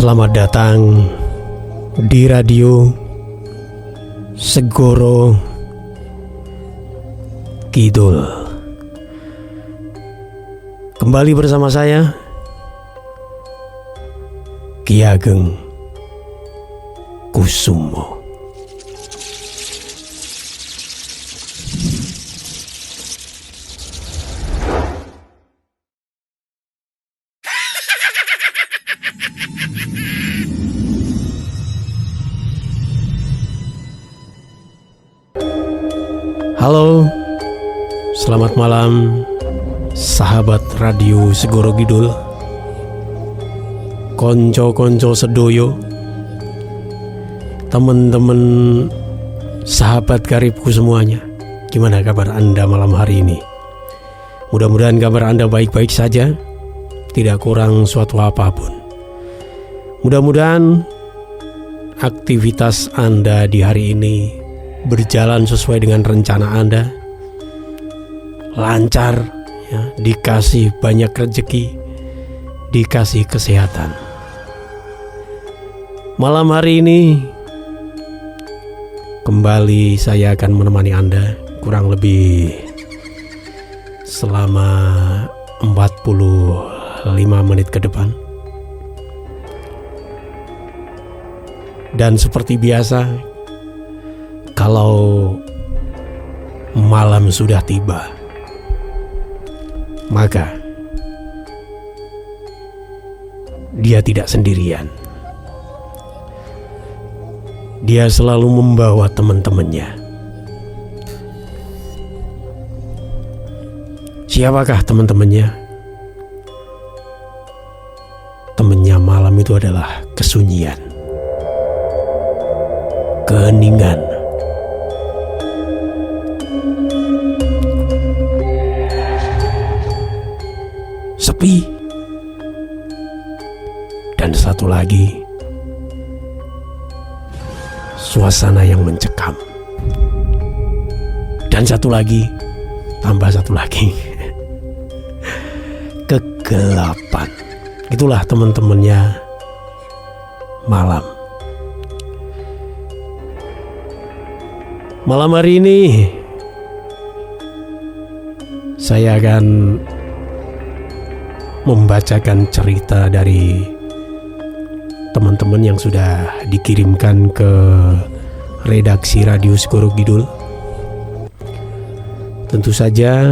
Selamat datang di Radio Segoro Kidul. Kembali bersama saya Ki Ageng Kusumo. Halo, selamat malam sahabat Radio Segoro Kidul, konco-konco sedoyo, teman-teman sahabat karibku semuanya. Gimana kabar Anda malam hari ini? Mudah-mudahan kabar Anda baik-baik saja, tidak kurang suatu apapun. Mudah-mudahan aktivitas Anda di hari ini berjalan sesuai dengan rencana Anda, lancar ya, dikasih banyak rezeki, dikasih kesehatan. Malam hari ini kembali saya akan menemani Anda kurang lebih selama 45 menit ke depan. Dan seperti biasa, kalau malam sudah tiba, maka dia tidak sendirian. Dia selalu membawa teman-temannya. Siapakah teman-temannya? Temannya malam itu adalah kesunyian, keheningan, sepi, dan satu lagi, suasana yang mencekam, dan satu lagi, tambah satu lagi, kegelapan. Itulah teman-temannya malam. Malam hari ini saya akan membacakan cerita dari teman-teman yang sudah dikirimkan ke redaksi Radio Segoro Kidul. Tentu saja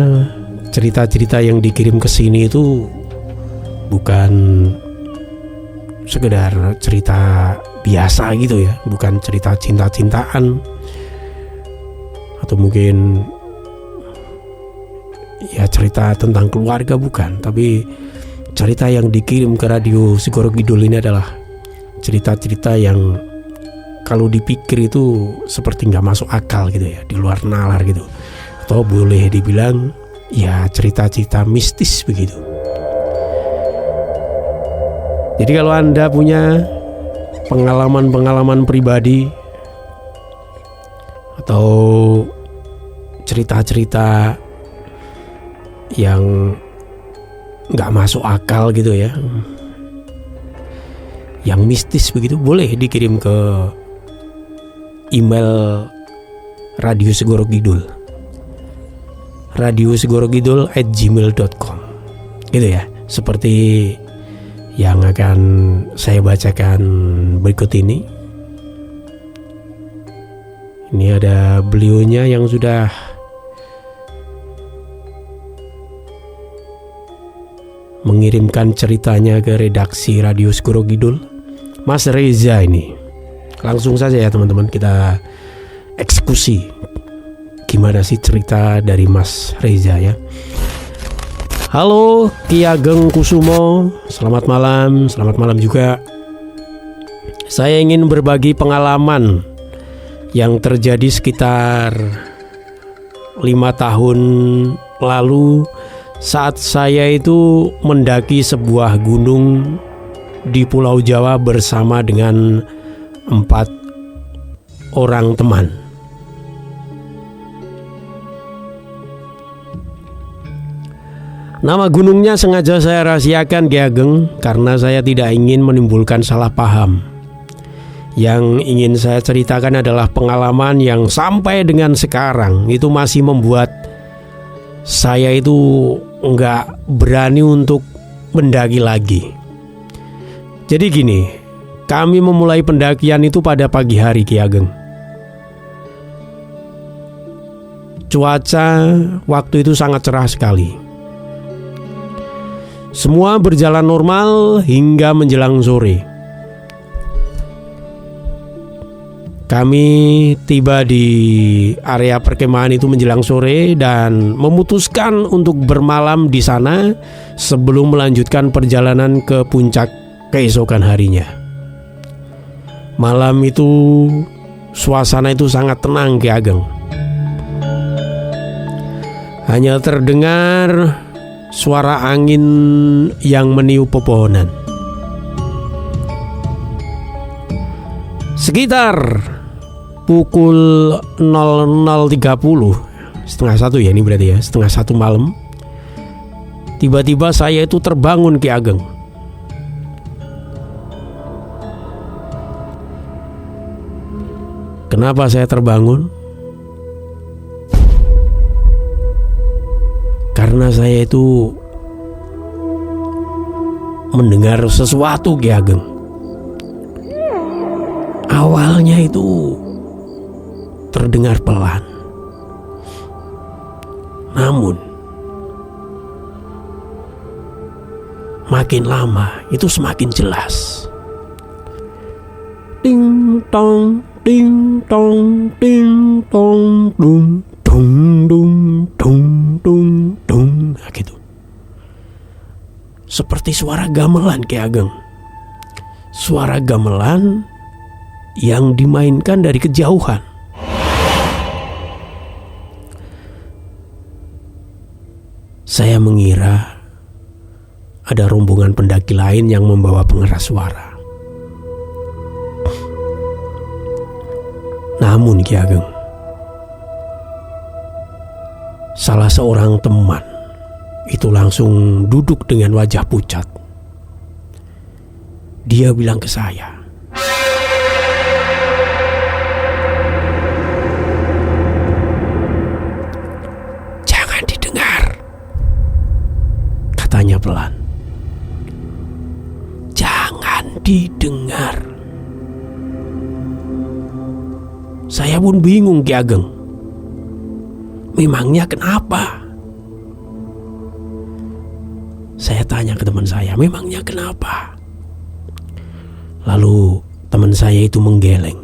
cerita-cerita yang dikirim ke sini itu bukan sekedar cerita biasa gitu ya, bukan cerita cinta-cintaan atau mungkin ya cerita tentang keluarga, bukan. Tapi cerita yang dikirim ke Radio Segoro Kidul ini adalah cerita-cerita yang kalau dipikir itu seperti nggak masuk akal gitu ya, di luar nalar gitu, atau boleh dibilang ya cerita-cerita mistis begitu. Jadi kalau Anda punya pengalaman-pengalaman pribadi atau cerita-cerita yang nggak masuk akal gitu ya, yang mistis begitu, boleh dikirim ke email Radio Segoro Kidul, radiosegorokidul@gmail.com gitu ya, seperti yang akan saya bacakan berikut ini. Ini ada beliaunya yang sudah mengirimkan ceritanya ke redaksi Radio Segoro Kidul, Mas Reza ini. Langsung saja ya teman-teman, kita eksekusi gimana sih cerita dari Mas Reza ya. Halo Ki Ageng Kusumo, selamat malam juga. Saya ingin berbagi pengalaman yang terjadi sekitar 5 tahun lalu saat saya itu mendaki sebuah gunung di Pulau Jawa bersama dengan 4 orang teman. Nama gunungnya sengaja saya rahasiakan Ki Ageng karena saya tidak ingin menimbulkan salah paham. Yang ingin saya ceritakan adalah pengalaman yang sampai dengan sekarang itu masih membuat saya itu nggak berani untuk mendaki lagi. Jadi gini, kami memulai pendakian itu pada pagi hari Ki Ageng. Cuaca waktu itu sangat cerah sekali. Semua berjalan normal hingga menjelang sore. Kami tiba di area perkemahan itu menjelang sore dan memutuskan untuk bermalam di sana sebelum melanjutkan perjalanan ke puncak keesokan harinya. Malam itu suasana itu sangat tenang Ki Ageng. Hanya terdengar suara angin yang meniup pepohonan. Sekitar pukul 00.30, setengah satu ya ini berarti ya, setengah satu malam, tiba-tiba saya itu terbangun Ki Ageng. Kenapa saya terbangun? Karena saya itu mendengar sesuatu Ki Ageng. Awalnya itu terdengar pelan, namun makin lama itu semakin jelas. Ding tong, ding tong, ding tong, dung. Dung dung dung dung dung, nah, gitu. Seperti suara gamelan Ki Ageng. Suara gamelan yang dimainkan dari kejauhan. Saya mengira ada rombongan pendaki lain yang membawa pengeras suara. Namun Ki Ageng, salah seorang teman itu langsung duduk dengan wajah pucat. Dia bilang ke saya, "Jangan didengar," katanya pelan. "Jangan didengar." Saya pun bingung Ki Ageng. Memangnya kenapa? Saya tanya ke teman saya, memangnya kenapa? Lalu teman saya itu menggeleng.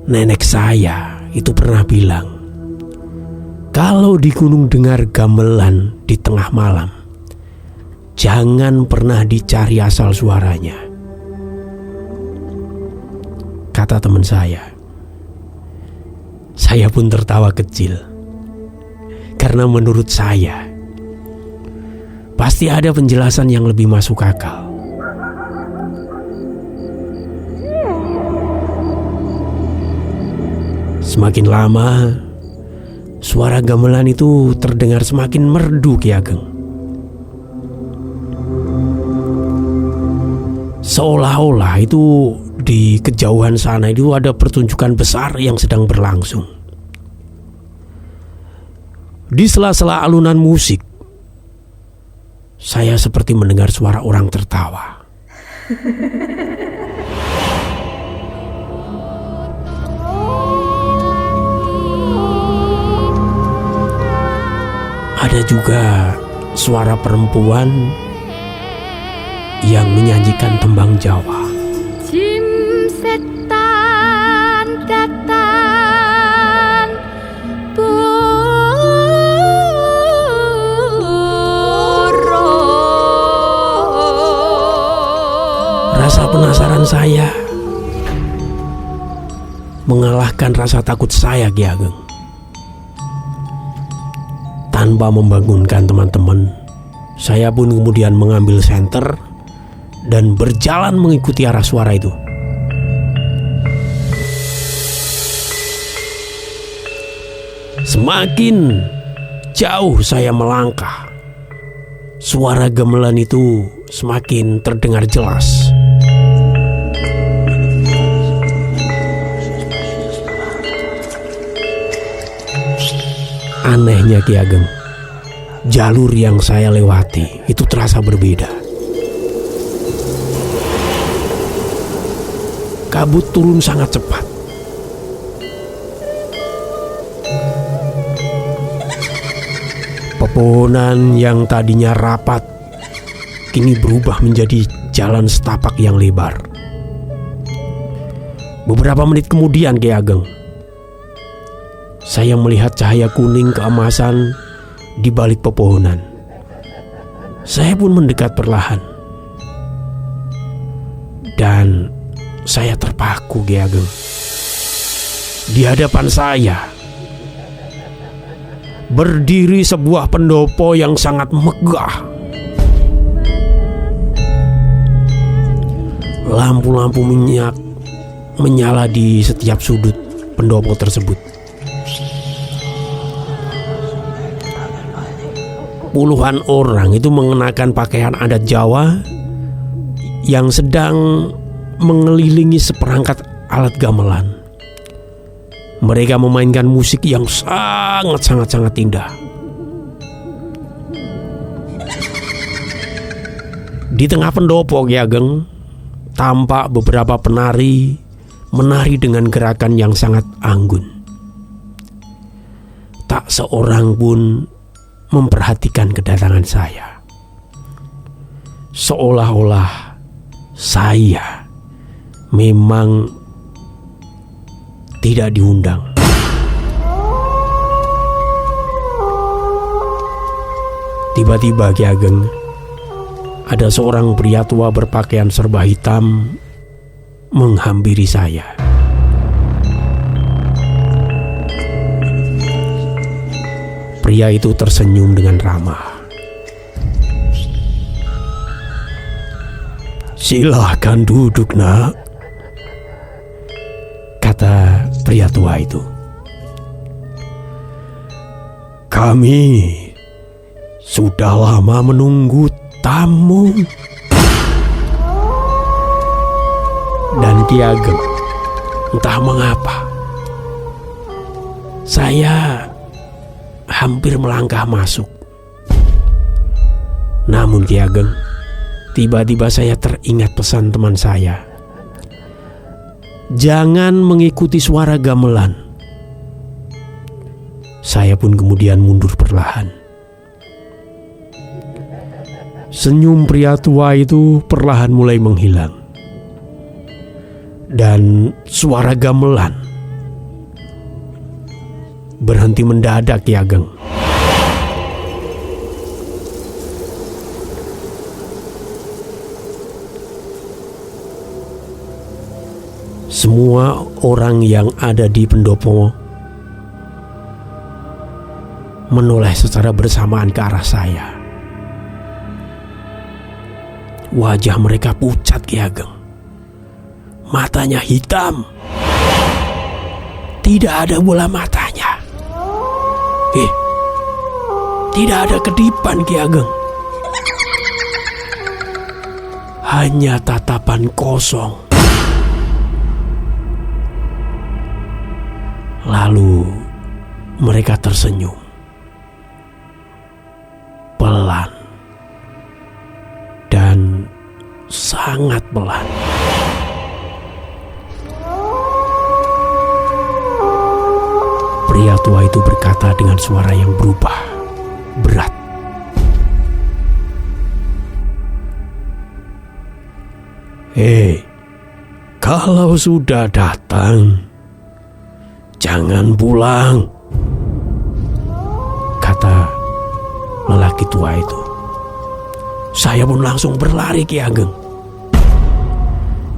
Nenek saya itu pernah bilang, kalau di gunung dengar gamelan di tengah malam, jangan pernah dicari asal suaranya. Kata teman saya. Saya pun tertawa kecil, karena menurut saya pasti ada penjelasan yang lebih masuk akal. Semakin lama, suara gamelan itu terdengar semakin merdu Ki Ageng. Seolah-olah itu di kejauhan sana itu ada pertunjukan besar yang sedang berlangsung. Di sela-sela alunan musik, saya seperti mendengar suara orang tertawa. Ada juga suara perempuan yang menyanyikan tembang Jawa. Rasa penasaran saya mengalahkan rasa takut saya Ki Ageng. Tanpa membangunkan teman-teman, saya pun kemudian mengambil senter dan berjalan mengikuti arah suara itu. Semakin jauh saya melangkah, suara gamelan itu semakin terdengar jelas. Anehnya Ki Ageng, jalur yang saya lewati itu terasa berbeda. Kabut turun sangat cepat. Pepohonan yang tadinya rapat kini berubah menjadi jalan setapak yang lebar. Beberapa menit kemudian Ki Ageng, saya melihat cahaya kuning keemasan di balik pepohonan. Saya pun mendekat perlahan. Dan saya terpaku Ki Ageng. Di hadapan saya berdiri sebuah pendopo yang sangat megah. Lampu-lampu minyak menyala di setiap sudut pendopo tersebut. Puluhan orang itu mengenakan pakaian adat Jawa yang sedang mengelilingi seperangkat alat gamelan. Mereka memainkan musik yang sangat indah. Di tengah pendopo Ki Ageng, tampak beberapa penari menari dengan gerakan yang sangat anggun. Tak seorang pun memperhatikan kedatangan saya. Seolah-olah saya memang tidak diundang. Tiba-tiba Ki Ageng, ada seorang pria tua berpakaian serba hitam menghampiri saya. Pria itu tersenyum dengan ramah. "Silahkan duduk, Nak," kata pria tua itu. "Kami sudah lama menunggu tamu." Dan Ki Ageng, entah mengapa saya hampir melangkah masuk. Namun Ki Ageng, tiba-tiba saya teringat pesan teman saya. Jangan mengikuti suara gamelan. Saya pun kemudian mundur perlahan. Senyum pria tua itu perlahan mulai menghilang. Dan suara gamelan berhenti mendadak Ki Ageng. Semua orang yang ada di pendopo menoleh secara bersamaan ke arah saya. Wajah mereka pucat Ki Ageng. Matanya hitam. Tidak ada bola matanya. Tidak ada kedipan Ki Ageng. Hanya tatapan kosong. Lalu mereka tersenyum. Pelan. Dan sangat pelan. Pria tua itu berkata dengan suara yang berubah, berat. Kalau sudah datang, jangan pulang, kata lelaki tua itu. Saya pun langsung berlari Ki Ageng.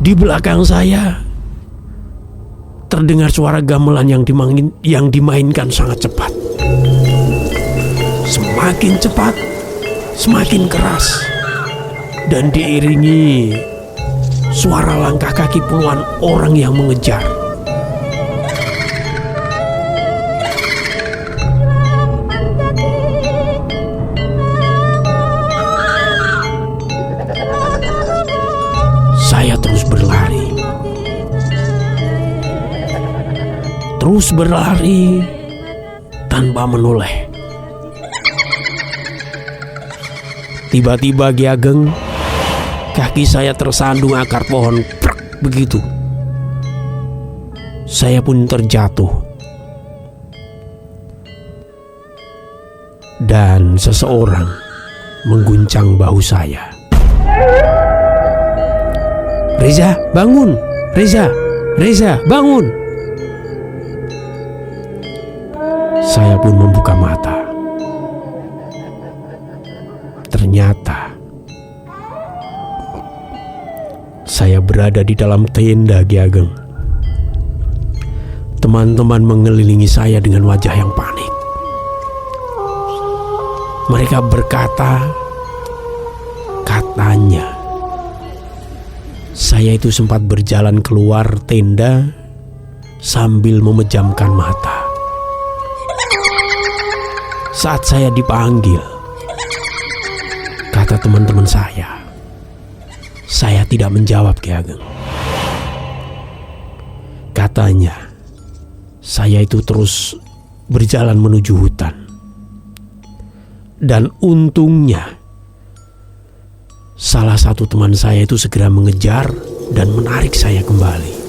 Di belakang saya terdengar suara gamelan yang dimainkan sangat cepat. Semakin cepat, semakin keras. Dan diiringi suara langkah kaki puluhan orang yang mengejar. terus berlari tanpa menoleh. Tiba-tiba Ki Ageng, kaki saya tersandung akar pohon, prak, begitu. Saya pun terjatuh. Dan seseorang mengguncang bahu saya. "Reza, bangun! Reza! Reza, bangun!" Saya pun membuka mata. Ternyata saya berada di dalam tenda Ki Ageng. Teman-teman mengelilingi saya dengan wajah yang panik. Mereka berkata, katanya saya itu sempat berjalan keluar tenda sambil memejamkan mata. Saat saya dipanggil, kata teman-teman saya tidak menjawab Ki Ageng. Katanya, saya itu terus berjalan menuju hutan. Dan untungnya, salah satu teman saya itu segera mengejar dan menarik saya kembali.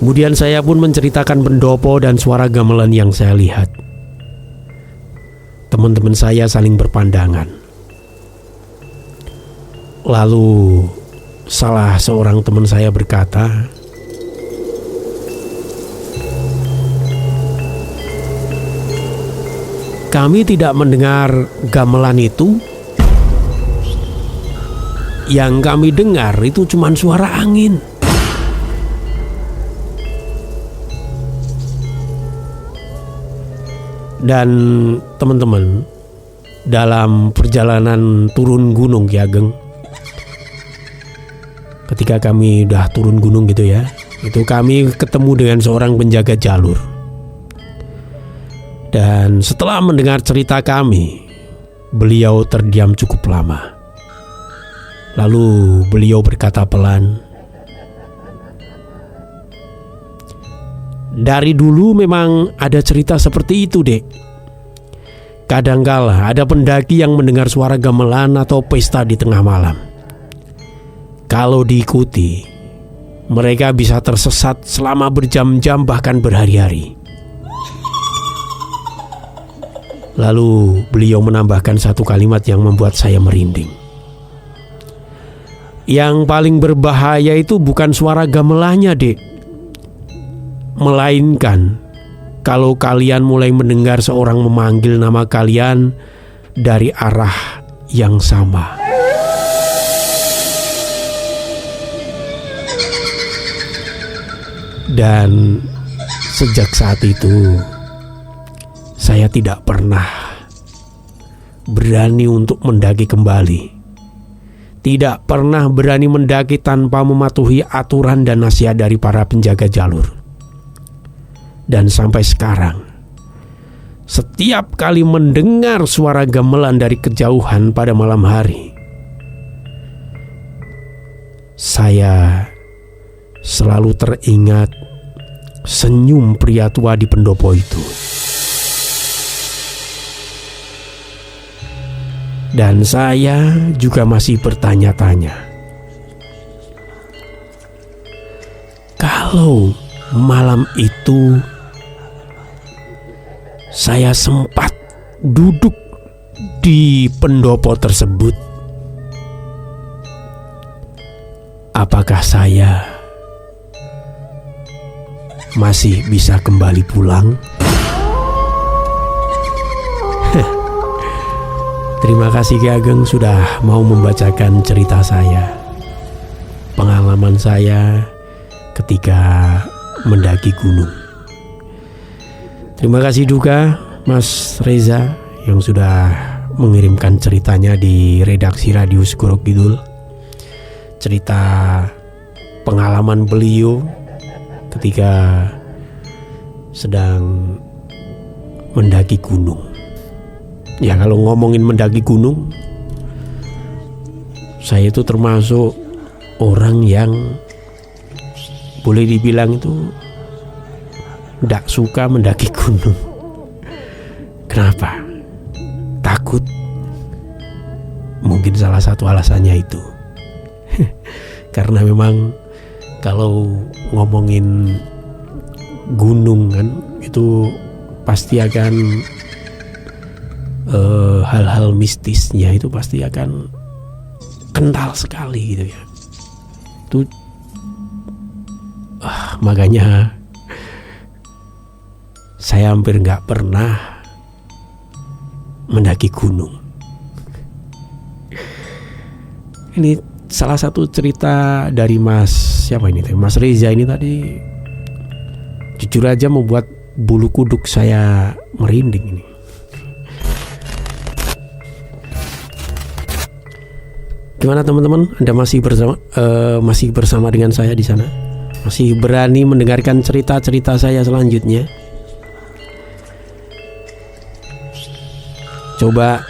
Kemudian saya pun menceritakan pendopo dan suara gamelan yang saya lihat. Teman-teman saya saling berpandangan. Lalu salah seorang teman saya berkata, "Kami tidak mendengar gamelan itu. Yang kami dengar itu cuma suara angin." Dan teman-teman, dalam perjalanan turun gunung Ki Ageng, ketika kami udah turun gunung gitu ya, itu kami ketemu dengan seorang penjaga jalur. Dan setelah mendengar cerita kami, beliau terdiam cukup lama. Lalu beliau berkata pelan, "Dari dulu memang ada cerita seperti itu, Dek. Kadangkala ada pendaki yang mendengar suara gamelan atau pesta di tengah malam. Kalau diikuti, mereka bisa tersesat selama berjam-jam bahkan berhari-hari." Lalu beliau menambahkan satu kalimat yang membuat saya merinding. "Yang paling berbahaya itu bukan suara gamelannya, Dek, melainkan kalau kalian mulai mendengar seorang memanggil nama kalian dari arah yang sama." Dan sejak saat itu saya tidak pernah berani untuk mendaki kembali. Tidak pernah berani mendaki tanpa mematuhi aturan dan nasihat dari para penjaga jalur. Dan sampai sekarang, setiap kali mendengar suara gamelan dari kejauhan pada malam hari, saya selalu teringat senyum pria tua di pendopo itu. Dan saya juga masih bertanya-tanya, kalau malam itu saya sempat duduk di pendopo tersebut, apakah saya masih bisa kembali pulang? Terima kasih Ki Ageng sudah mau membacakan cerita saya, pengalaman saya ketika mendaki gunung. Terima kasih juga Mas Reza yang sudah mengirimkan ceritanya di redaksi Radio Segoro Kidul. Cerita pengalaman beliau ketika sedang mendaki gunung. Ya, kalau ngomongin mendaki gunung, saya itu termasuk orang yang boleh dibilang itu tidak suka mendaki gunung. Kenapa? Takut. Mungkin salah satu alasannya itu. Karena memang kalau ngomongin gunung kan itu pasti akan hal-hal mistisnya itu pasti akan kental sekali gitu ya. Itu makanya saya hampir nggak pernah mendaki gunung. Ini salah satu cerita dari Mas Reza ini tadi, jujur aja membuat bulu kuduk saya merinding ini. Gimana teman-teman? Anda masih bersama dengan saya di sana? Masih berani mendengarkan cerita-cerita saya selanjutnya? Coba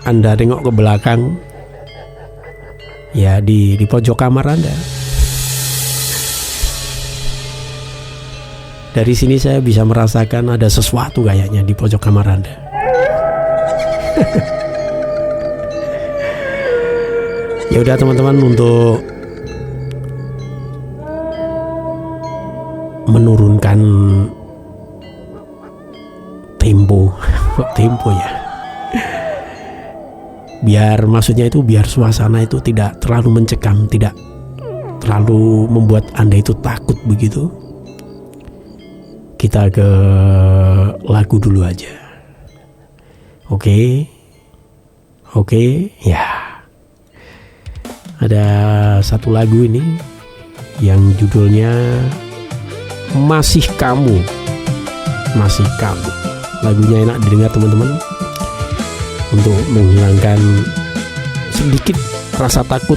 Anda tengok ke belakang, ya di pojok kamar Anda. Dari sini saya bisa merasakan ada sesuatu kayaknya di pojok kamar Anda. Ya udah teman-teman, untuk menurunkan tempo ya. Biar suasana itu tidak terlalu mencekam, tidak terlalu membuat Anda itu takut begitu. Kita ke lagu dulu aja. Oke, ya. Ada satu lagu ini yang judulnya Masih Kamu. Lagunya enak didengar teman-teman, untuk menghilangkan sedikit rasa takut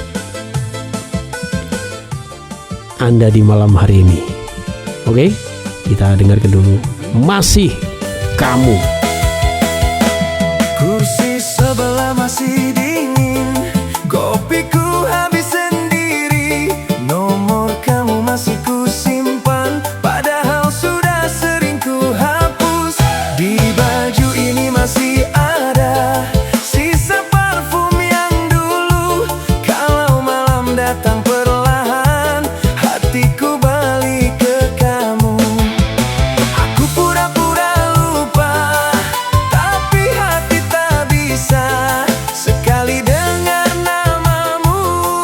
Anda di malam hari ini. Oke, kita dengarkan dulu Masih Kamu. Kursi sebelah masih dingin, kopiku habis sendiri, nomor kamu masih ku simpan, padahal sudah sering ku hapus. Di baju ini masih ada sisa parfum yang dulu. Kalau malam datang perlahan, hatiku balik ke kamu. Aku pura-pura lupa, tapi hati tak bisa. Sekali dengar namamu,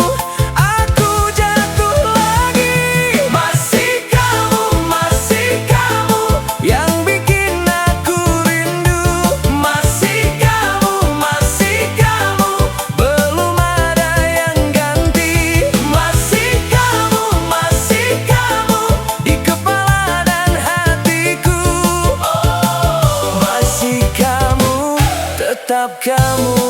aku jatuh lagi. Masih kamu yang bikin aku rindu. Masih kamu, belum ada yang ganti. Masih kamu, di kepala dan hatiku. Masih kamu, tetap kamu.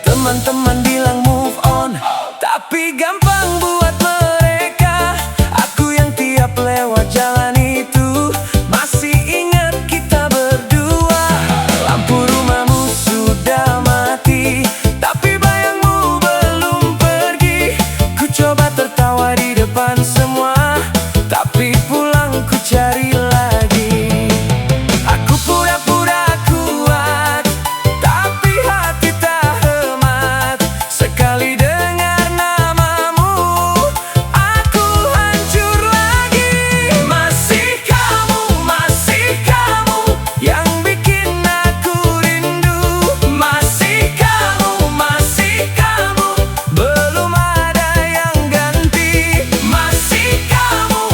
Teman-teman bilang move on, tapi gampang buat mereka. Aku yang tiap lewat jalan itu masih ingat kita berdua. Lampu rumahmu sudah mati, tapi bayangmu belum pergi. Ku coba tertawa di depan semua, tapi pulang ku cari lagi. Aku pura-pura kuat, tapi hati tak hemat. Sekali dengar namamu, aku hancur lagi. Masih kamu, yang bikin aku rindu. Masih kamu, belum ada yang ganti. Masih kamu,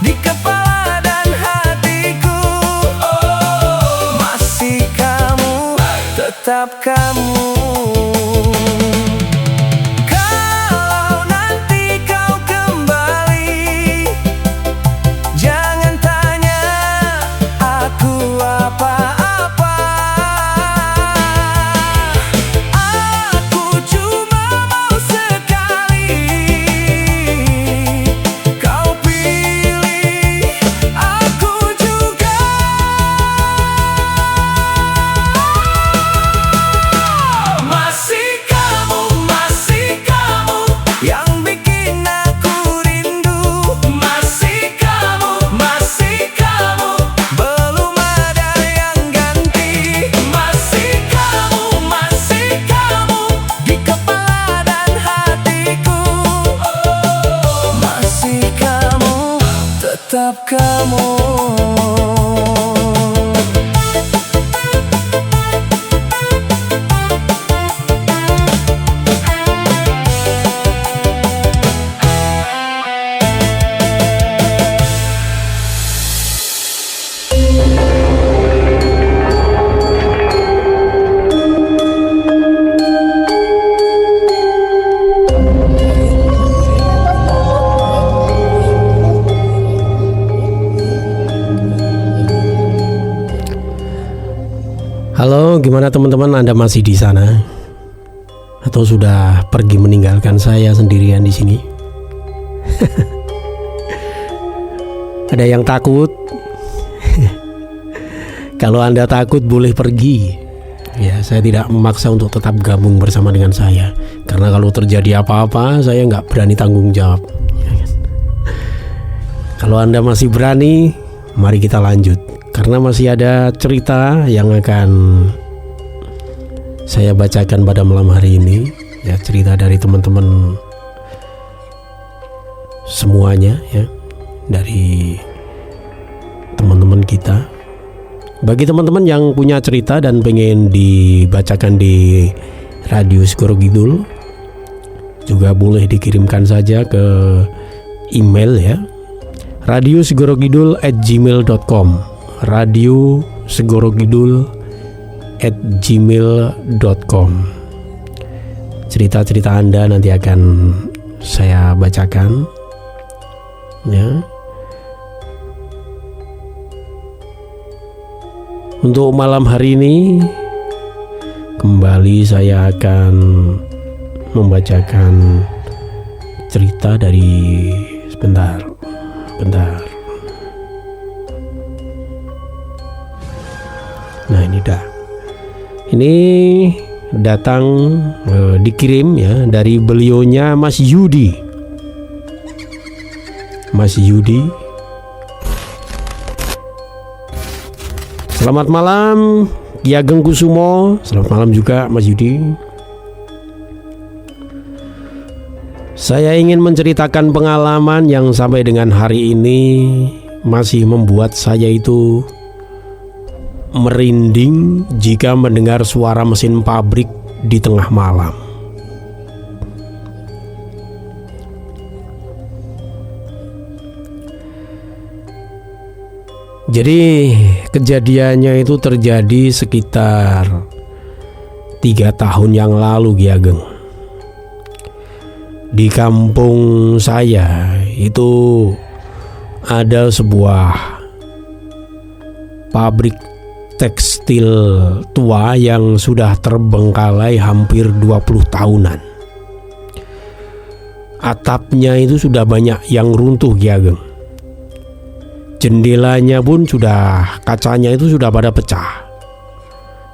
di kepala dan hatiku. Masih kamu, tetap kamu. Kalau nanti kau kembali, jangan tanya aku apa-apa. Aku cuma mau sekali tetap kamu. Halo, gimana teman-teman? Anda masih di sana? Atau sudah pergi meninggalkan saya sendirian di sini? Ada yang takut? Kalau Anda takut boleh pergi. Ya, saya tidak memaksa untuk tetap gabung bersama dengan saya. Karena kalau terjadi apa-apa, saya nggak berani tanggung jawab. Kalau Anda masih berani, mari kita lanjut. Karena masih ada cerita yang akan saya bacakan pada malam hari ini. Ya, cerita dari teman-teman semuanya, ya, dari teman-teman kita. Bagi teman-teman yang punya cerita dan pengen dibacakan di Radio Segoro Kidul, juga boleh dikirimkan saja ke email, ya, radiosegorokidul@gmail.com, radiosegorokidul@gmail.com. Cerita-cerita Anda nanti akan saya bacakan, ya. Untuk malam hari ini kembali saya akan membacakan cerita dari sebentar. Nah, ini dah. Ini datang dikirim, ya, dari belionya Mas Yudi. Mas Yudi. Selamat malam Ki Ageng Kusumo. Selamat malam juga Mas Yudi. Saya ingin menceritakan pengalaman yang sampai dengan hari ini masih membuat saya itu merinding jika mendengar suara mesin pabrik di tengah malam. Jadi kejadiannya itu terjadi sekitar 3 tahun yang lalu, Ki Ageng. Di kampung saya itu ada sebuah pabrik tekstil tua yang sudah terbengkalai hampir 20 tahunan. Atapnya itu sudah banyak yang runtuh, Ki Ageng. Jendelanya pun kacanya itu sudah pada pecah.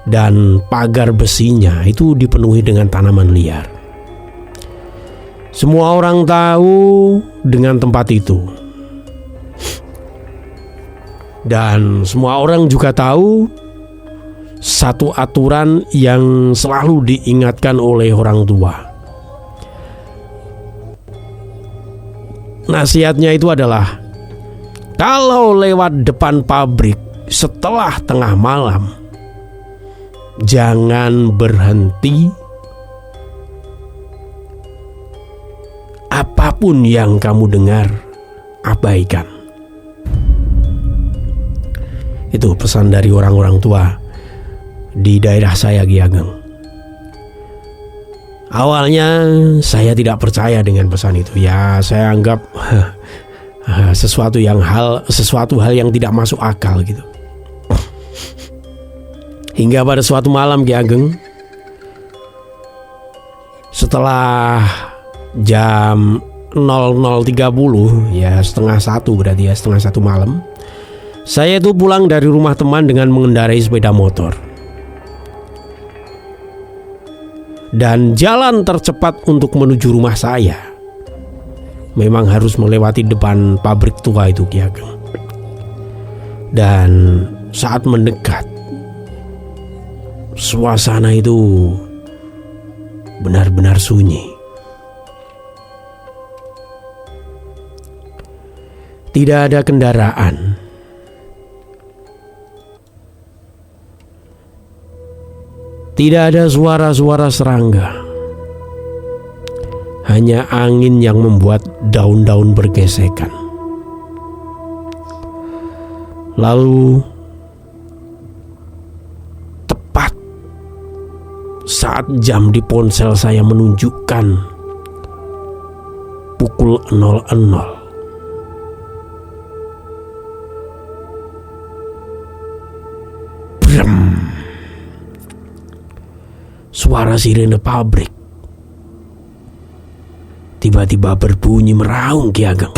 Dan pagar besinya itu dipenuhi dengan tanaman liar. Semua orang tahu dengan tempat itu. Dan semua orang juga tahu satu aturan yang selalu diingatkan oleh orang tua. Nasihatnya itu adalah, kalau lewat depan pabrik setelah tengah malam, jangan berhenti. Apapun yang kamu dengar, abaikan. Itu pesan dari orang-orang tua di daerah saya, Ki Ageng. Awalnya saya tidak percaya dengan pesan itu. Ya, saya anggap sesuatu hal yang tidak masuk akal gitu. Hingga pada suatu malam, Ki Ageng, setelah jam 00.30, ya setengah satu berarti, ya setengah satu malam, saya itu pulang dari rumah teman dengan mengendarai sepeda motor. Dan jalan tercepat untuk menuju rumah saya memang harus melewati depan pabrik tua itu, Ki Ageng. Dan saat mendekat, suasana itu benar-benar sunyi. Tidak ada kendaraan. Tidak ada suara-suara serangga. Hanya angin yang membuat daun-daun bergesekan. Lalu tepat saat jam di ponsel saya menunjukkan pukul 00, suara sirene pabrik tiba-tiba berbunyi meraung, Ki Ageng.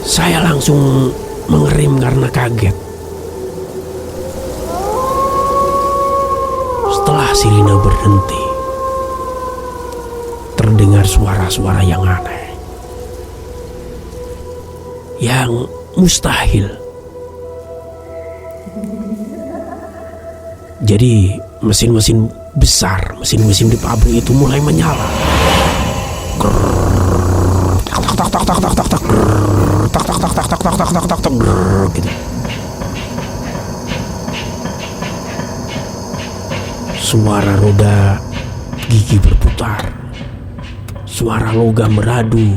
Saya langsung mengerim karena kaget. Setelah sirine berhenti, terdengar suara-suara yang aneh, yang mustahil. Jadi mesin-mesin besar, mesin-mesin di pabrik itu mulai menyala. Gitu. Suara roda gigi berputar, suara logam beradu,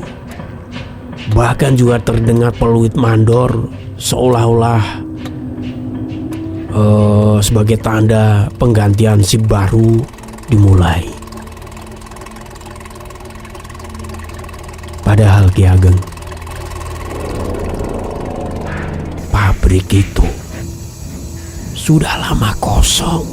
bahkan juga terdengar peluit mandor seolah-olah sebagai tanda penggantian sip baru dimulai. Padahal Ki Ageng, pabrik itu sudah lama kosong.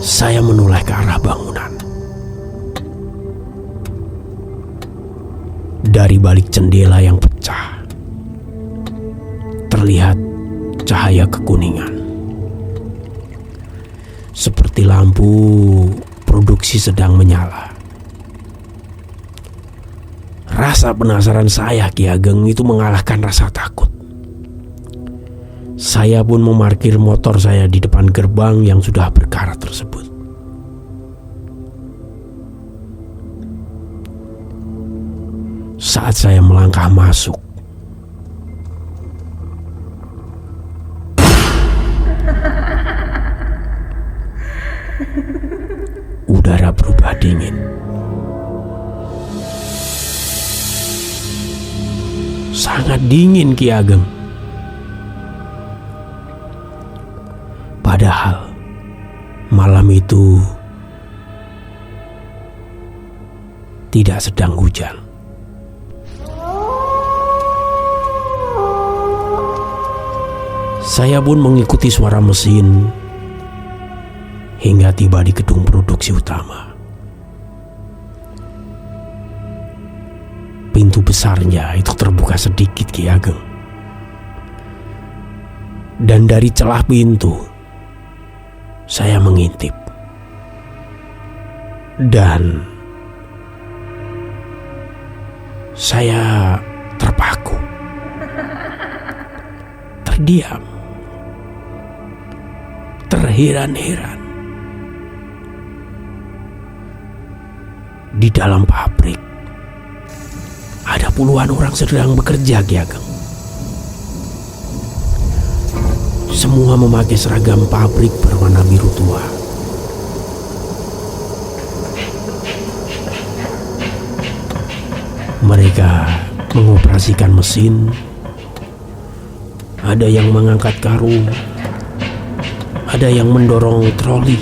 Saya menoleh ke arah bangunan. Dari balik jendela yang pecah, terlihat cahaya kekuningan. Seperti lampu produksi sedang menyala. Rasa penasaran saya, Ki Ageng, itu mengalahkan rasa takut. Saya pun memarkir motor saya di depan gerbang yang sudah berkarat tersebut. Saat saya melangkah masuk, udara berubah dingin. Sangat dingin, Ki Ageng. Padahal malam itu tidak sedang hujan. Saya pun mengikuti suara mesin hingga tiba di gedung produksi utama. Pintu besarnya itu terbuka sedikit, Ki Ageng. Dan dari celah pintu saya mengintip. Dan saya terpaku, terdiam, terheran-heran. Di dalam pabrik ada puluhan orang sedang bekerja, Ki Ageng. Semua memakai seragam pabrik berwarna biru tua. Mereka mengoperasikan mesin. Ada yang mengangkat karung, ada yang mendorong troli.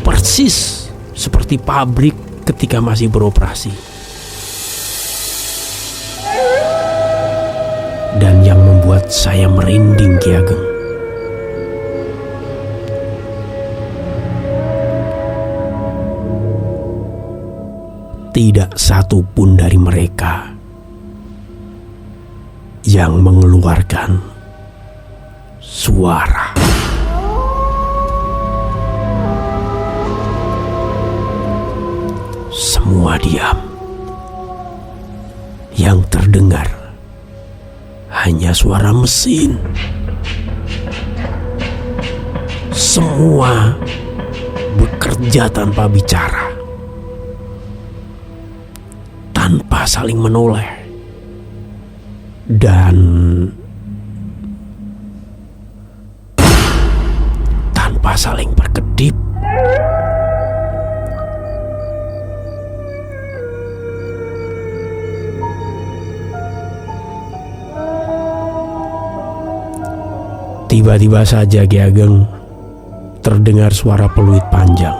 Persis seperti pabrik ketika masih beroperasi. Dan yang membuat saya merinding, Ki Ageng, tidak satu pun dari mereka yang mengeluarkan suara. Semua diam. Yang terdengar hanya suara mesin. Semua bekerja tanpa bicara, tanpa saling menoleh, dan tanpa saling berkedip. Tiba-tiba saja Ki Ageng terdengar suara peluit panjang,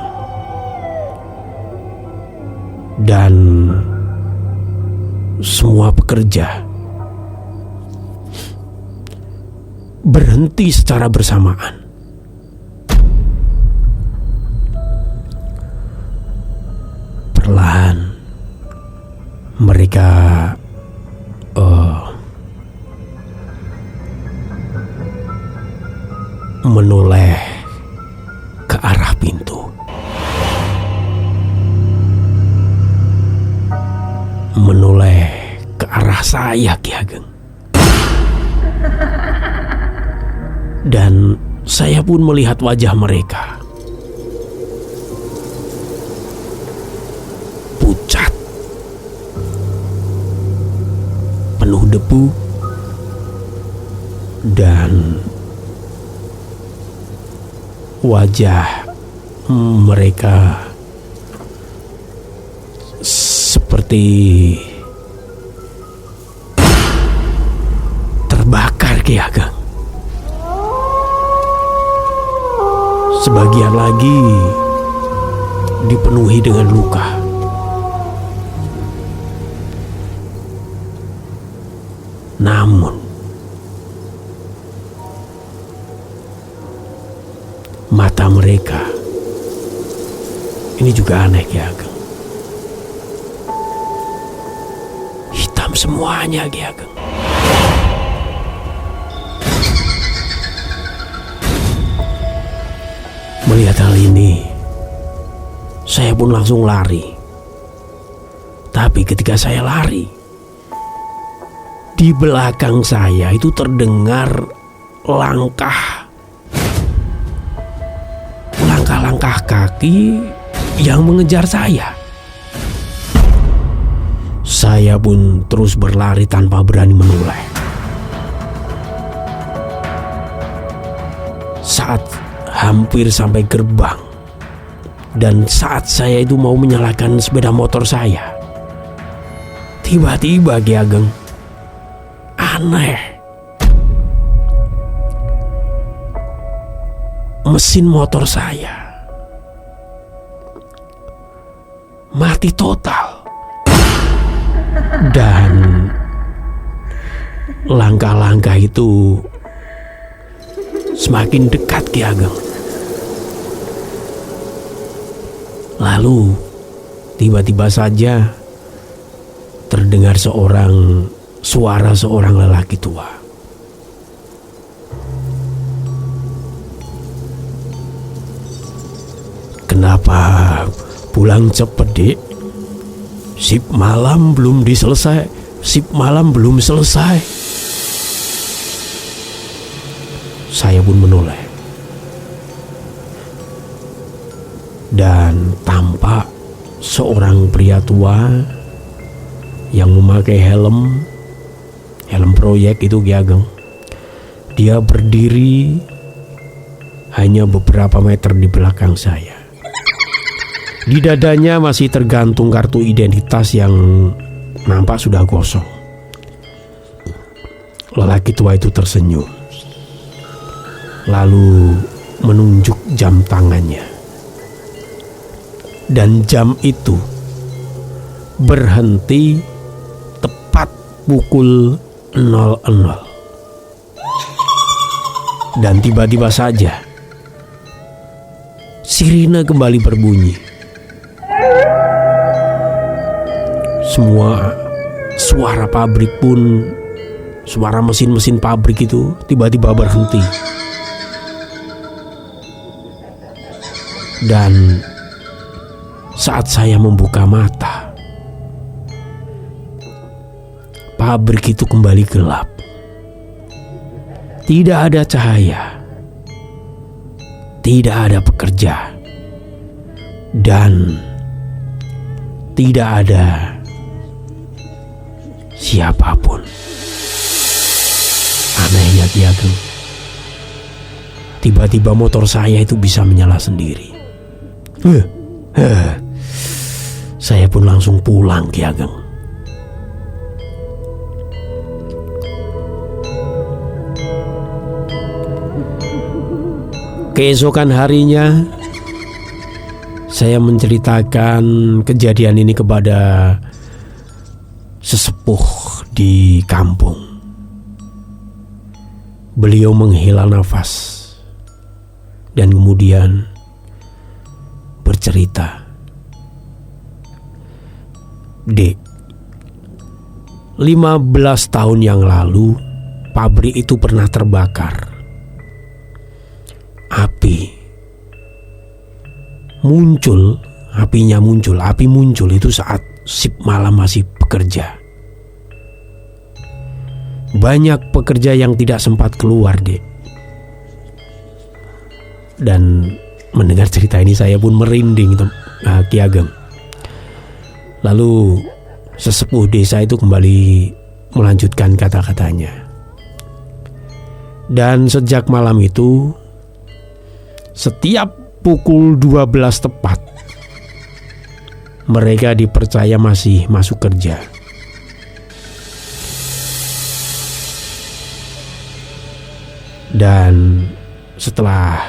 dan semua pekerja berhenti secara bersamaan. Perlahan mereka menoleh ke arah pintu. Menoleh ke arah saya, Ki Ageng. Dan saya pun melihat wajah mereka. Pucat, penuh debu, dan wajah mereka seperti terbakar, Ki Ageng. Sebagian lagi dipenuhi dengan luka. Namun mata mereka ini juga aneh, Ki Ageng. Hitam semuanya, Ki Ageng. Melihat hal ini, saya pun langsung lari. Tapi ketika saya lari, di belakang saya itu terdengar langkah-langkah kaki yang mengejar saya. Saya pun terus berlari tanpa berani menoleh. Saat hampir sampai gerbang, dan saat saya itu mau menyalakan sepeda motor saya, tiba-tiba, Ki Ageng, aneh, mesin motor saya mati total. Dan langkah-langkah itu semakin dekat, Ki Ageng. Lalu tiba-tiba saja terdengar suara seorang lelaki tua. Kenapa pulang cepet, Dik? Sip malam belum selesai. Saya pun menoleh, dan tampak seorang pria tua yang memakai helm proyek itu, Ki Ageng. Dia berdiri hanya beberapa meter di belakang saya. Di dadanya masih tergantung kartu identitas yang nampak sudah gosong. Lelaki tua itu tersenyum, lalu menunjuk jam tangannya. Dan jam itu berhenti tepat pukul 00. Dan tiba-tiba saja sirine kembali berbunyi. Semua suara pabrik pun, suara mesin-mesin pabrik itu tiba-tiba berhenti. Dan saat saya membuka mata, pabrik itu kembali gelap. Tidak ada cahaya, tidak ada pekerja, dan tidak ada siapapun. Anehnya Ki Ageng, tiba-tiba motor saya itu bisa menyala sendiri. Saya pun langsung pulang Ki Ageng. Keesokan harinya saya menceritakan kejadian ini kepada sesepuh di kampung. Beliau menghela nafas dan kemudian bercerita, "Dek, 15 tahun yang lalu pabrik itu pernah terbakar. Api muncul itu saat sip malam masih bekerja. Banyak pekerja yang tidak sempat keluar, Dek." Dan mendengar cerita ini saya pun merinding, Ki Ageng. Lalu sesepuh desa itu kembali melanjutkan kata-katanya. "Dan sejak malam itu, setiap pukul 12 tepat, mereka dipercaya masih masuk kerja. Dan setelah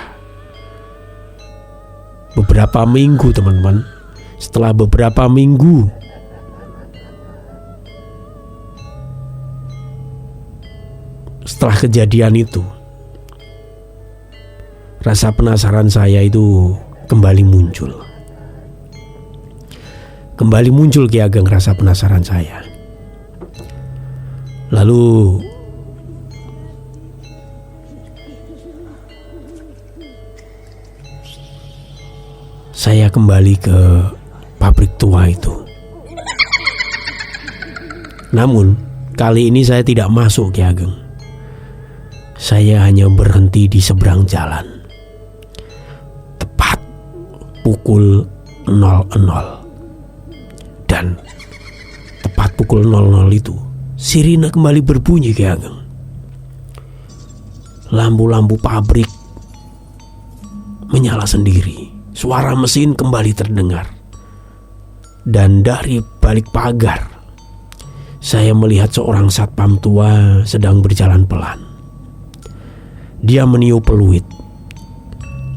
beberapa minggu, teman-teman, setelah kejadian itu, rasa penasaran saya itu kembali muncul. Ki Ageng, rasa penasaran saya. Lalu saya kembali ke pabrik tua itu. Namun kali ini saya tidak masuk, Ki Ageng. Saya hanya berhenti di seberang jalan. Tepat pukul 00. Dan tepat pukul 00 itu, sirine kembali berbunyi, Ki Ageng. Lampu-lampu pabrik menyala sendiri. Suara mesin kembali terdengar. Dan dari balik pagar, saya melihat seorang satpam tua sedang berjalan pelan. Dia meniup peluit,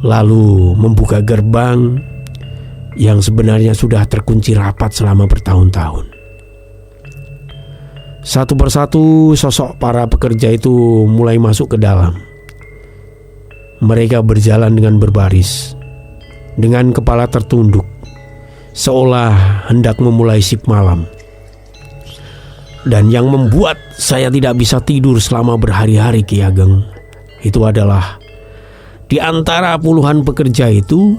lalu membuka gerbang yang sebenarnya sudah terkunci rapat selama bertahun-tahun. Satu persatu sosok para pekerja itu mulai masuk ke dalam. Mereka berjalan dengan berbaris, dengan kepala tertunduk, seolah hendak memulai sip malam. Dan yang membuat saya tidak bisa tidur selama berhari-hari, Ki Ageng, itu adalah di antara puluhan pekerja itu,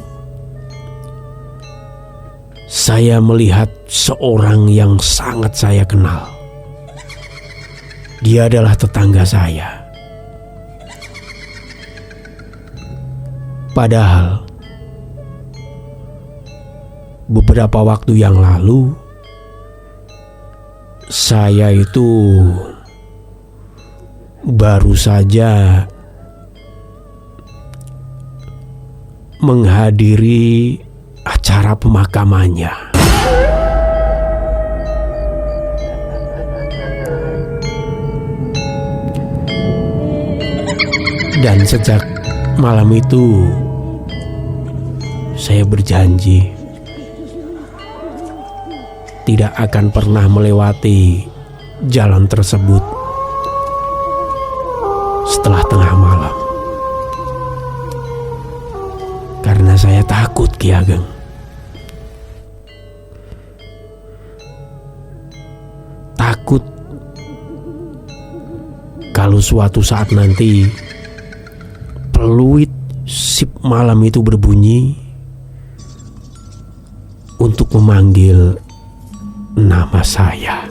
saya melihat seorang yang sangat saya kenal. Dia adalah tetangga saya. Padahal beberapa waktu yang lalu, saya itu baru saja menghadiri acara pemakamannya. Dan sejak malam itu, saya berjanji tidak akan pernah melewati jalan tersebut setelah tengah malam. Karena saya takut, Ki Ageng. Takut kalau suatu saat nanti peluit sip malam itu berbunyi untuk memanggil nama saya.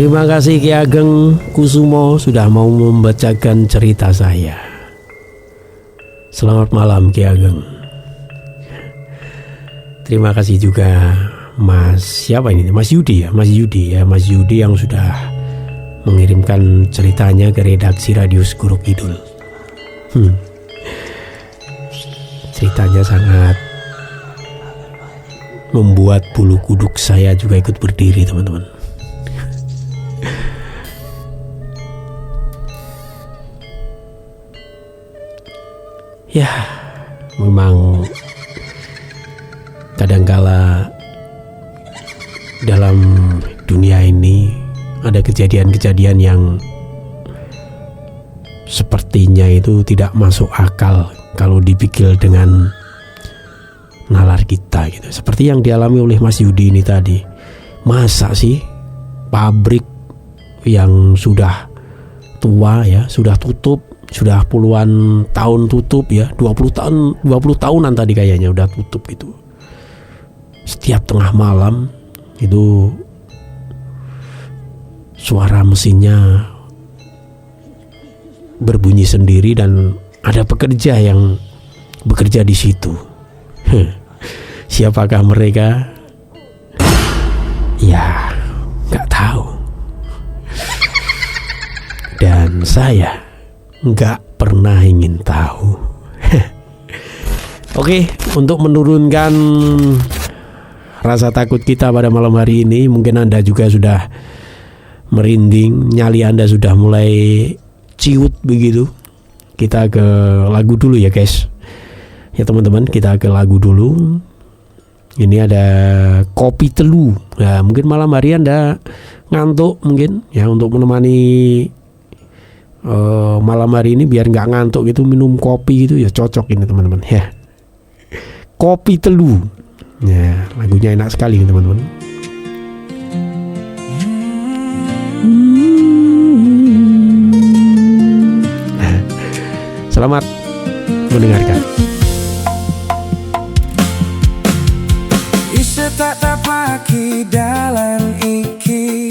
Terima kasih Ki Ageng Kusumo sudah mau membacakan cerita saya. Selamat malam Ki Ageng. Terima kasih juga Mas siapa ini? Mas Yudi ya, Mas Yudi yang sudah mengirimkan ceritanya ke redaksi Radio Segoro Kidul. Ceritanya sangat membuat bulu kuduk saya juga ikut berdiri, teman-teman. Ya, memang kadangkala dalam dunia ini ada kejadian-kejadian yang sepertinya itu tidak masuk akal kalau dipikir dengan nalar kita gitu. Seperti yang dialami oleh Mas Yudi ini tadi. Masa sih pabrik yang sudah tua ya, sudah tutup, sudah puluhan tahun tutup ya, 20 tahunan tadi kayaknya udah tutup itu. Setiap tengah malam itu suara mesinnya berbunyi sendiri dan ada pekerja yang bekerja di situ. Siapakah mereka? Ya, nggak tahu. Dan saya nggak pernah ingin tahu. Oke, untuk menurunkan rasa takut kita pada malam hari ini, mungkin Anda juga sudah merinding, nyali Anda sudah mulai ciut begitu. Kita ke lagu dulu ya guys. Ya teman-teman, kita ke lagu dulu. Ini ada Kopi Telu. Nah, mungkin malam hari Anda ngantuk mungkin ya, untuk menemani malam hari ini biar nggak ngantuk gitu, minum kopi gitu ya cocok ini teman-teman ya. Kopi Telu. Ya, lagunya enak sekali nih teman-teman. Selamat mendengarkan. Ise tak tapaki dalan iki,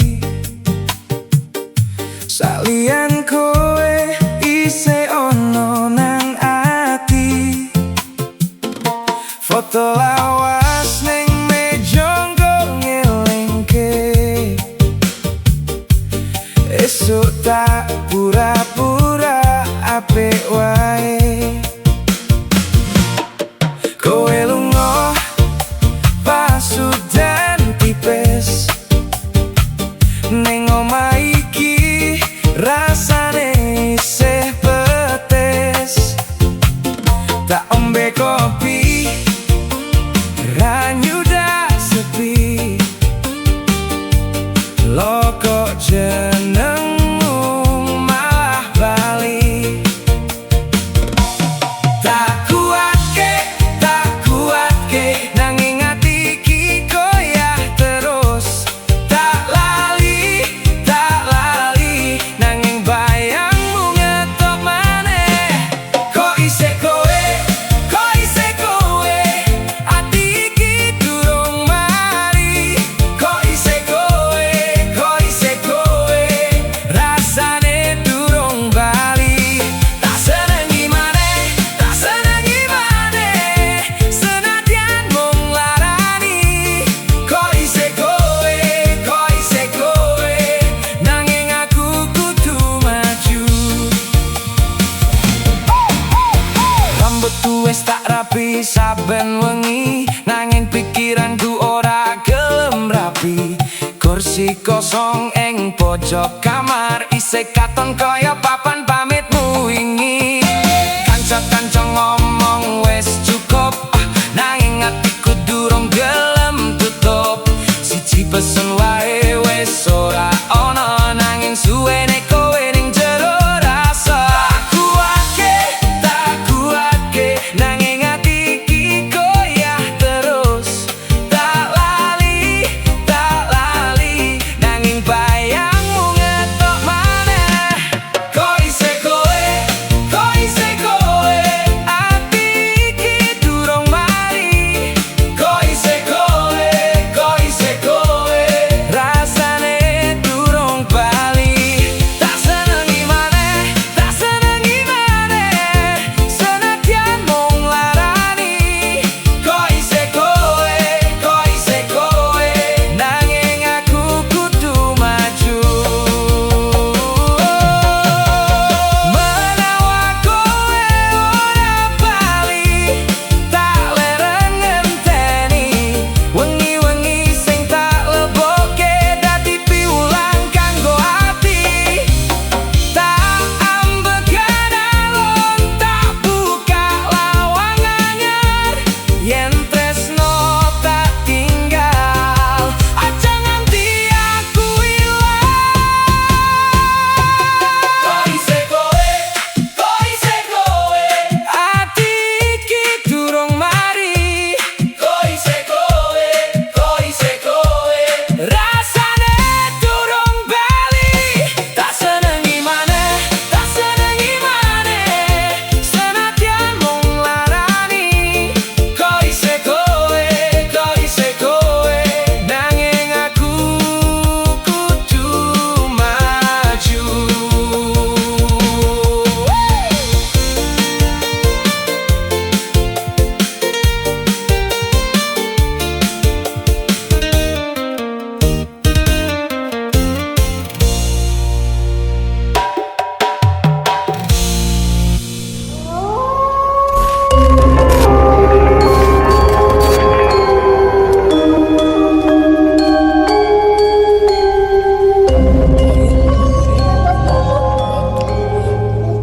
salian kowe ise ono nang ati. Foto lawas ning meja nggo ngelingke, esuk tak pura-pura apik wae. Kowe lunga pas udan tipis, ning omah iki rasane isih petis. Tak ombe kopi, ranyu dah sepi, loko jenengmu malah bali. Tak kuatke, nanging ati iki goyah terus. Tak lali, nanging bayangmu ngetok maneh. Kok isih kowe, ati iki durung mari. Kok isih kowe, rasane durung bali. Tak senengi maneh, senadyan mung larani. Kok isih kowe, nanging aku kudu maju. Rambutku wis tak rapi saben wengi, nanging pikiranku ora gelem rapi. Kursi kosong ing pojok kamar, isih katon kaya papan pamitmu wingi. Kanca-kanca ngomong wis cukup, nanging atiku durung gelem tutup. Siji pesen wae wis ora ono, nanging suwene kowe ning jero rasa. Tak kuatke, nanging ati iki goyah terus. Tak lali, nanging bayangmu ngetok maneh. Kok isih kowe,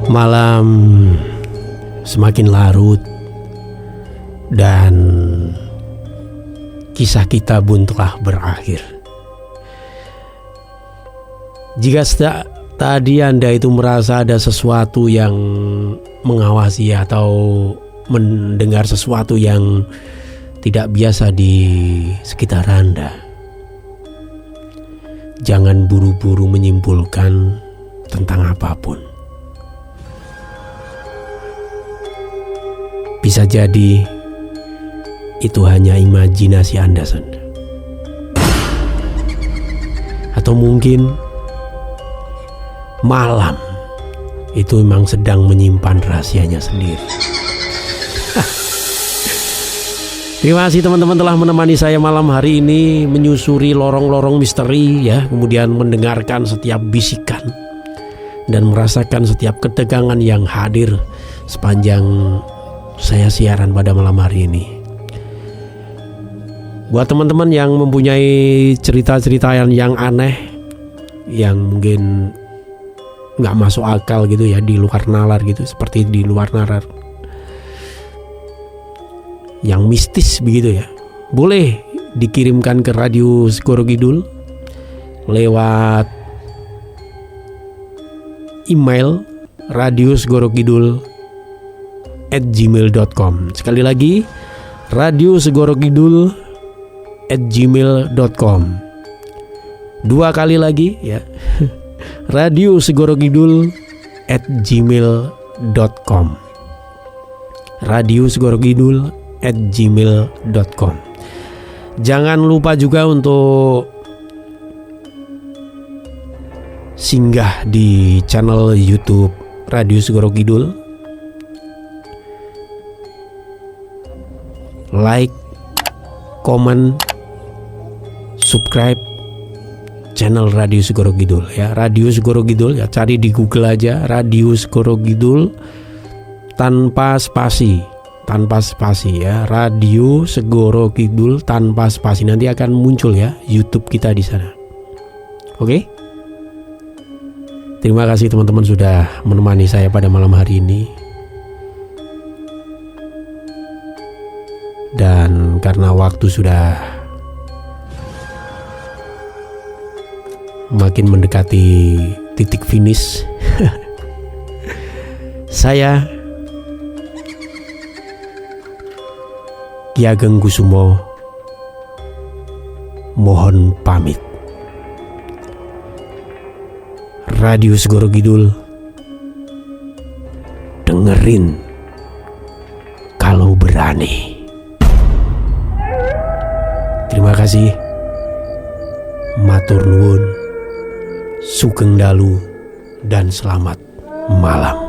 Malam semakin larut dan kisah kita pun telah berakhir. Jika tadi Anda itu merasa ada sesuatu yang mengawasi atau mendengar sesuatu yang tidak biasa di sekitar Anda, jangan buru-buru menyimpulkan tentang apapun. Bisa jadi itu hanya imajinasi Anda sendiri. Atau mungkin malam itu memang sedang menyimpan rahasianya sendiri. Terima kasih teman-teman telah menemani saya malam hari ini menyusuri lorong-lorong misteri ya, kemudian mendengarkan setiap bisikan dan merasakan setiap ketegangan yang hadir sepanjang saya siaran pada malam hari ini. Buat teman-teman yang mempunyai cerita-cerita yang aneh, yang mungkin nggak masuk akal gitu ya, di luar nalar gitu, seperti di luar nalar, yang mistis begitu ya, boleh dikirimkan ke Radio Segoro Kidul lewat email radiosegorokidul@gmail.com. Sekali lagi, radiosegorokidul@gmail.com. Dua kali lagi ya, radiosegorokidul@gmail.com. radiosegorokidul@gmail.com. Jangan lupa juga untuk singgah di channel YouTube Radio Segoro Kidul, like, comment, subscribe channel Radio Segoro Kidul ya. Radio Segoro Kidul ya, cari di Google aja Radio Segoro Kidul tanpa spasi ya, Radio Segoro Kidul tanpa spasi, nanti akan muncul ya YouTube kita di sana. Oke? Terima kasih teman-teman sudah menemani saya pada malam hari ini. Dan karena waktu sudah makin mendekati titik finish, saya Ki Ageng Kusumo mohon pamit. Radio Segoro Kidul, dengerin kalau berani. Terima kasih. Matur nuwun, sugeng dalu, dan selamat malam.